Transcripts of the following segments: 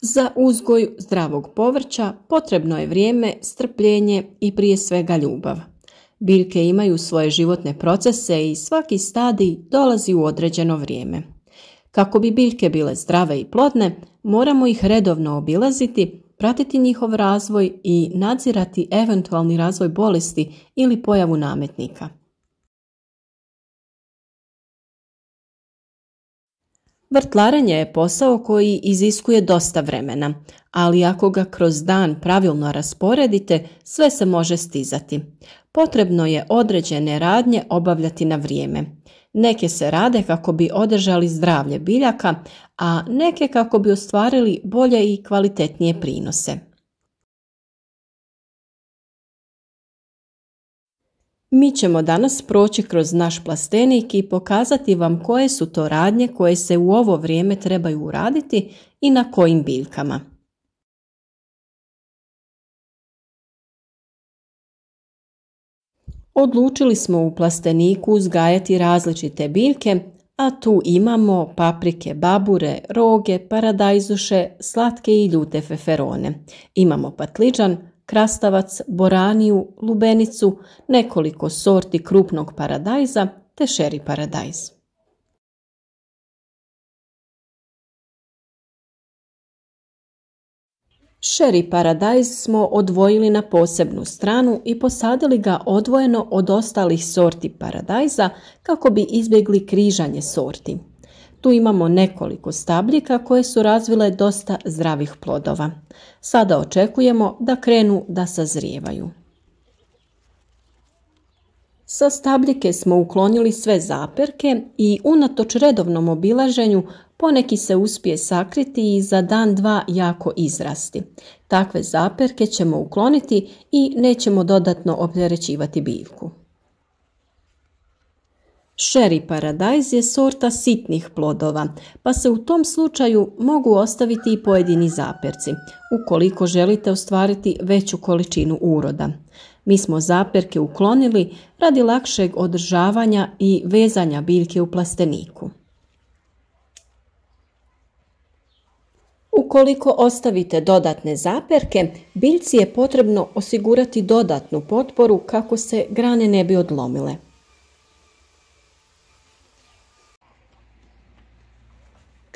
Za uzgoj zdravog povrća potrebno je vrijeme, strpljenje i prije svega ljubav. Biljke imaju svoje životne procese i svaki stadij dolazi u određeno vrijeme. Kako bi biljke bile zdrave i plodne, moramo ih redovno obilaziti, pratiti njihov razvoj i nadzirati eventualni razvoj bolesti ili pojavu nametnika. Vrtlarenje je posao koji iziskuje dosta vremena, ali ako ga kroz dan pravilno rasporedite, sve se može stizati. Potrebno je određene radnje obavljati na vrijeme. Neke se rade kako bi održali zdravlje biljaka, a neke kako bi ostvarili bolje i kvalitetnije prinose. Mi ćemo danas proći kroz naš plastenik i pokazati vam koje su to radnje koje se u ovo vrijeme trebaju uraditi i na kojim biljkama. Odlučili smo u plasteniku uzgajati različite biljke, a tu imamo paprike, babure, roge, paradajzuše, slatke i ljute feferone. Imamo patliđan, krastavac, boraniju, lubenicu, nekoliko sorti krupnog paradajza te šeri paradajz. Šeri paradajz smo odvojili na posebnu stranu i posadili ga odvojeno od ostalih sorti paradajza kako bi izbjegli križanje sorti. Tu imamo nekoliko stabljika koje su razvile dosta zdravih plodova. Sada očekujemo da krenu da sazrijevaju. Sa stabljike smo uklonili sve zaperke i unatoč redovnom obilaženju poneki se uspije sakriti i za dan, dva jako izrasti. Takve zaperke ćemo ukloniti i nećemo dodatno opterećivati biljku. Šeri paradajz je sorta sitnih plodova, pa se u tom slučaju mogu ostaviti i pojedini zaperci, ukoliko želite ostvariti veću količinu uroda. Mi smo zaperke uklonili radi lakšeg održavanja i vezanja biljke u plasteniku. Ukoliko ostavite dodatne zaperke, biljci je potrebno osigurati dodatnu potporu kako se grane ne bi odlomile.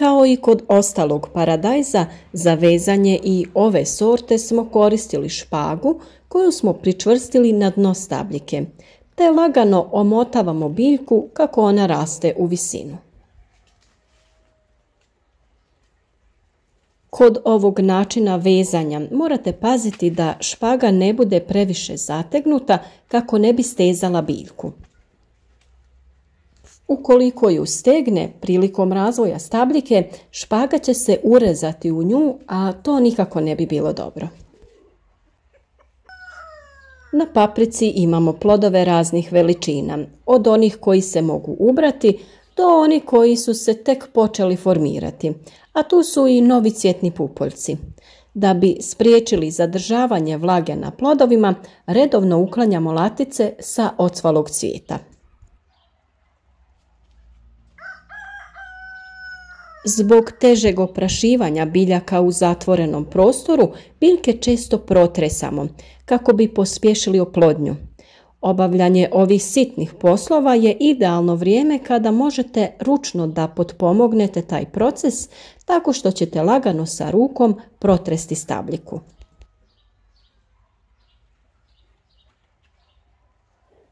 Kao i kod ostalog paradajza, za vezanje i ove sorte smo koristili špagu koju smo pričvrstili na dno stabljike, te lagano omotavamo biljku kako ona raste u visinu. Kod ovog načina vezanja morate paziti da špaga ne bude previše zategnuta kako ne bi stezala biljku. Ukoliko ju stegne prilikom razvoja stabljike, špaga će se urezati u nju, a to nikako ne bi bilo dobro. Na paprici imamo plodove raznih veličina, od onih koji se mogu ubrati do onih koji su se tek počeli formirati, a tu su i novi cvjetni pupoljci. Da bi spriječili zadržavanje vlage na plodovima, redovno uklanjamo latice sa ocvalog cvijeta. Zbog težeg oprašivanja biljaka u zatvorenom prostoru, biljke često protresamo kako bi pospješili oplodnju. Obavljanje ovih sitnih poslova je idealno vrijeme kada možete ručno da potpomognete taj proces tako što ćete lagano sa rukom protresti stabljiku.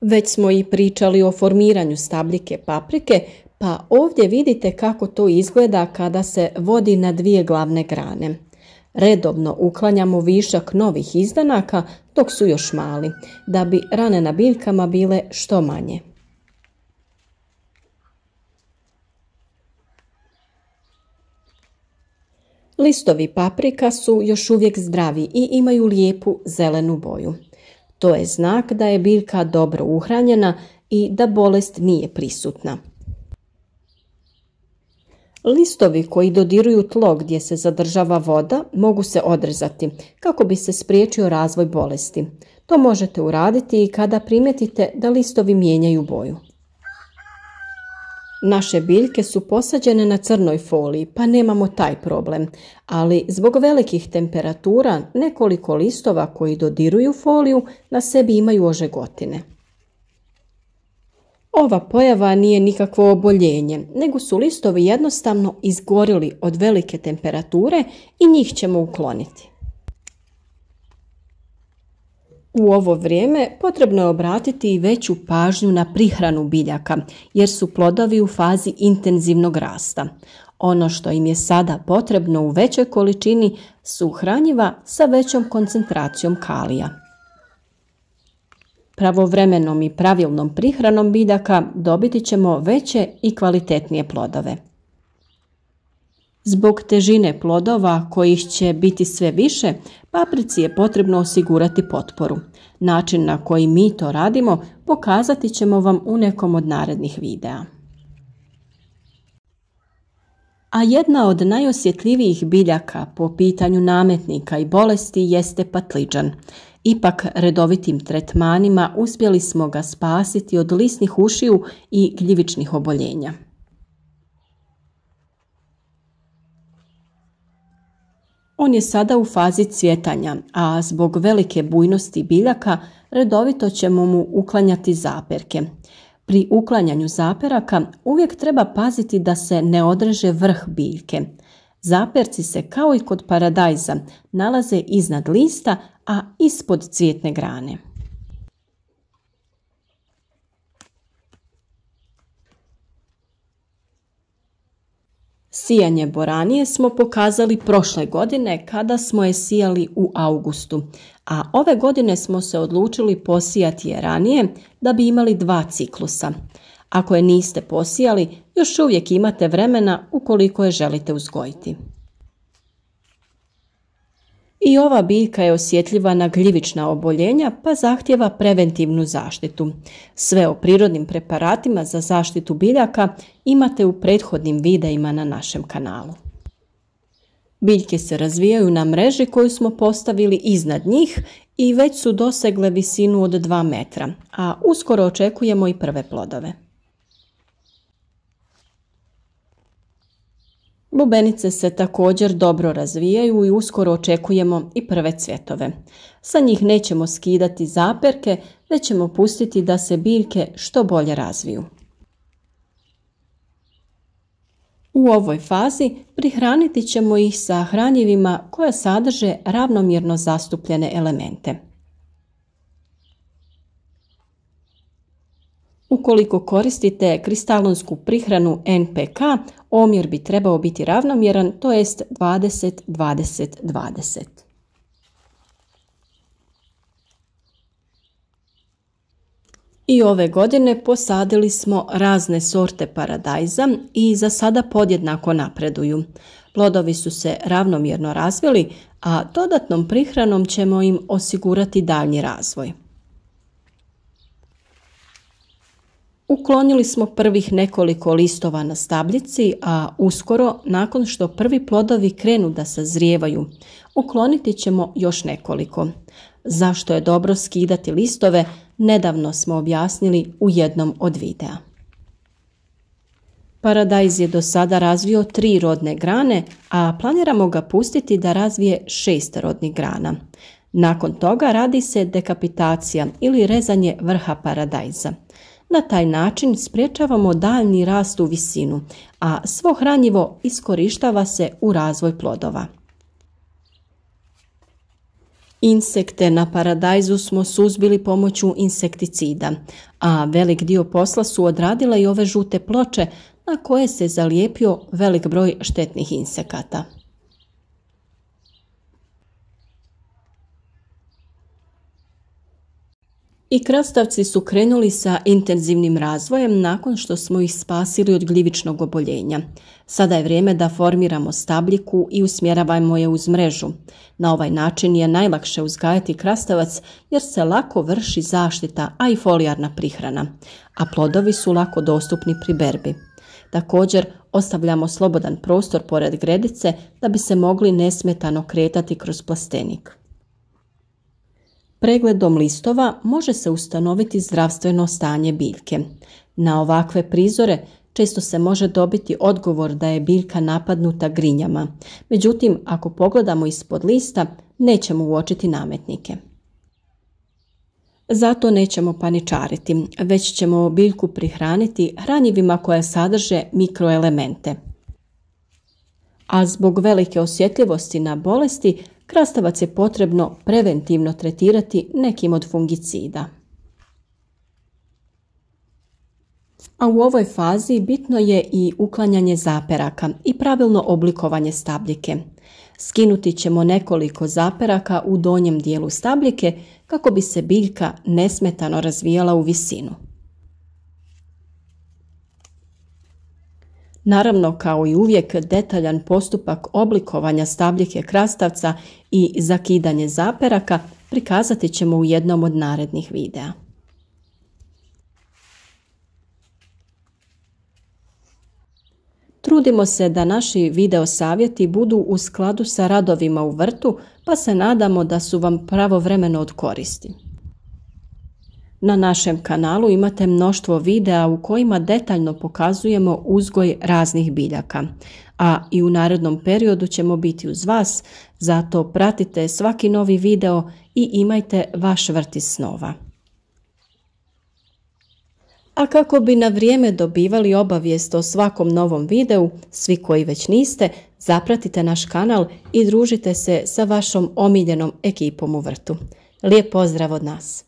Već smo i pričali o formiranju stabljike paprike, pa ovdje vidite kako to izgleda kada se vodi na dvije glavne grane. Redovno uklanjamo višak novih izdanaka dok su još mali, da bi rane na biljkama bile što manje. Listovi paprika su još uvijek zdravi i imaju lijepu zelenu boju. To je znak da je biljka dobro uhranjena i da bolest nije prisutna. Listovi koji dodiruju tlo gdje se zadržava voda mogu se odrezati kako bi se spriječio razvoj bolesti. To možete uraditi i kada primijetite da listovi mijenjaju boju. Naše biljke su posađene na crnoj foliji, pa nemamo taj problem, ali zbog velikih temperatura nekoliko listova koji dodiruju foliju na sebi imaju ožegotine. Ova pojava nije nikakvo oboljenje, nego su listovi jednostavno izgorili od velike temperature i njih ćemo ukloniti. U ovo vrijeme potrebno je obratiti i veću pažnju na prihranu biljaka, jer su plodovi u fazi intenzivnog rasta. Ono što im je sada potrebno u većoj količini su hranjiva sa većom koncentracijom kalija. Pravovremenom i pravilnom prihranom biljaka dobiti ćemo veće i kvalitetnije plodove. Zbog težine plodova, kojih će biti sve više, paprici je potrebno osigurati potporu. Način na koji mi to radimo pokazati ćemo vam u nekom od narednih videa. A jedna od najosjetljivijih biljaka po pitanju nametnika i bolesti jeste patliđan. Ipak redovitim tretmanima uspjeli smo ga spasiti od lisnih ušiju i gljivičnih oboljenja. On je sada u fazi cvjetanja, a zbog velike bujnosti biljaka redovito ćemo mu uklanjati zaperke. Pri uklanjanju zaperaka uvijek treba paziti da se ne odreže vrh biljke. Zaperci se kao i kod paradajza nalaze iznad lista, a ispod cvjetne grane. Sijanje boranije smo pokazali prošle godine kada smo je sijali u augustu, a ove godine smo se odlučili posijati je ranije da bi imali 2 ciklusa. Ako je niste posijali, još uvijek imate vremena ukoliko je želite uzgojiti. I ova biljka je osjetljiva na gljivična oboljenja pa zahtjeva preventivnu zaštitu. Sve o prirodnim preparatima za zaštitu biljaka imate u prethodnim videima na našem kanalu. Biljke se razvijaju na mreži koju smo postavili iznad njih i već su dosegle visinu od 2 metra, a uskoro očekujemo i prve plodove. Lubenice se također dobro razvijaju i uskoro očekujemo i prve cvjetove. Sa njih nećemo skidati zaperke, već ćemo pustiti da se biljke što bolje razviju. U ovoj fazi prihraniti ćemo ih sa hranjivima koja sadrže ravnomjerno zastupljene elemente. Ukoliko koristite kristalonsku prihranu NPK, omjer bi trebao biti ravnomjeran, to jest 20-20-20. I ove godine posadili smo razne sorte paradajza i za sada podjednako napreduju. Plodovi su se ravnomjerno razvili, a dodatnom prihranom ćemo im osigurati daljnji razvoj. Uklonili smo prvih nekoliko listova na stabljici, a uskoro, nakon što prvi plodovi krenu da sazrijevaju, ukloniti ćemo još nekoliko. Zašto je dobro skidati listove, nedavno smo objasnili u jednom od videa. Paradajz je do sada razvio 3 rodne grane, a planiramo ga pustiti da razvije 6 rodnih grana. Nakon toga radi se dekapitacija ili rezanje vrha paradajza. Na taj način spriječavamo daljnji rast u visinu, a svo hranjivo iskorištava se u razvoj plodova. Insekte na paradajzu smo suzbili pomoću insekticida, a velik dio posla su odradile i ove žute ploče na koje se zalijepio velik broj štetnih insekata. I krastavci su krenuli sa intenzivnim razvojem nakon što smo ih spasili od gljivičnog oboljenja. Sada je vrijeme da formiramo stabljiku i usmjeravamo je uz mrežu. Na ovaj način je najlakše uzgajati krastavac jer se lako vrši zaštita, a i folijarna prihrana, a plodovi su lako dostupni pri berbi. Također ostavljamo slobodan prostor pored gredice da bi se mogli nesmetano kretati kroz plastenik. Pregledom listova može se ustanoviti zdravstveno stanje biljke. Na ovakve prizore često se može dobiti odgovor da je biljka napadnuta grinjama. Međutim, ako pogledamo ispod lista, nećemo uočiti nametnike. Zato nećemo paničariti, već ćemo biljku prihraniti hranjivima koje sadrže mikroelemente. A zbog velike osjetljivosti na bolesti, krastavac je potrebno preventivno tretirati nekim od fungicida. A u ovoj fazi bitno je i uklanjanje zaperaka i pravilno oblikovanje stabljike. Skinuti ćemo nekoliko zaperaka u donjem dijelu stabljike kako bi se biljka nesmetano razvijala u visinu. Naravno, kao i uvijek, detaljan postupak oblikovanja stabljike krastavca i zakidanje zaperaka prikazati ćemo u jednom od narednih videa. Trudimo se da naši video savjeti budu u skladu sa radovima u vrtu, pa se nadamo da su vam pravovremeno od koristi. Na našem kanalu imate mnoštvo videa u kojima detaljno pokazujemo uzgoj raznih biljaka, a i u narednom periodu ćemo biti uz vas, zato pratite svaki novi video i imajte vaš vrt iz snova. A kako bi na vrijeme dobivali obavijest o svakom novom videu, svi koji već niste, zapratite naš kanal i družite se sa vašom omiljenom ekipom u vrtu. Lijep pozdrav od nas!